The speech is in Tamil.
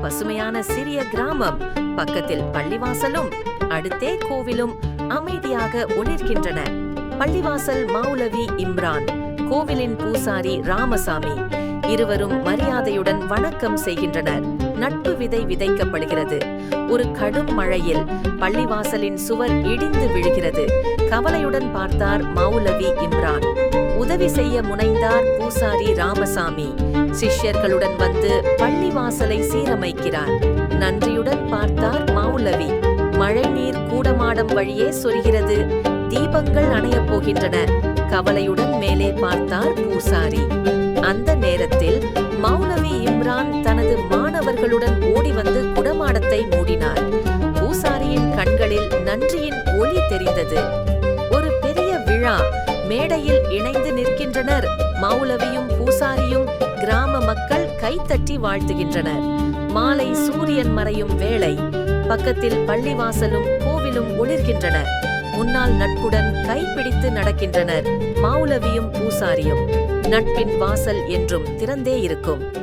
பசுமையான சிறிய கிராமம், பக்கத்தில் பள்ளிவாசலும் அடுத்தே கோவிலும் அமைதியாக ஒளிர்கின்றன. பள்ளிவாசல் மௌலவி இம்ரான், கோவிலின் பூசாரி ராமசாமி, இருவரும் மரியாதையுடன் வணக்கம் செய்கின்றனர். நட்பு விதை விதைக்கப்படுகிறது. ஒரு கடும் மழையில் பள்ளிவாசலின் சுவர் இடிந்து விழுகிறது. கவலையுடன் பார்த்தார் மௌலவி இம்ரான். உதவி செய்ய முனைந்தார் பூசாரி ராமசாமி. சிஷ்யர்களுடன் வந்து பள்ளிவாசலை சீரமைக்கிறார். நன்றியுடன் பார்த்தார் மௌலவி. மழை நீர் கூடமாடம் வழியே சொரிகிறது. தீபங்கள் அணையப் போகின்றன. கவலையுடன் மேலே பார்த்தார் பூசாரி. அந்த நேரத்தில் மௌலவி இம்ரான் தனது மாணவர்களுடன் ஓடி வந்து குடமாடத்தை மூடினார். பூசாரியின் கண்களில் நன்றியின் ஒளி தெரிந்தது. ஒரு பெரிய விழா. மேடையில் இணைந்து நிற்கின்றனர். மௌலவியும் பூசாரியும். கிராம மக்கள் கைத்தட்டி வாழ்த்துகின்றனர். மாலை சூரியன் மறையும் வேளை. பக்கத்தில் பள்ளிவாசலும் கோவிலும் ஒளிர்கின்றன. முன்னால் நட்புடன் கைப்பிடித்து நடக்கின்றனர் மௌலவியும் பூசாரியும். நட்பின் வாசல் என்றும் திறந்தே இருக்கும்.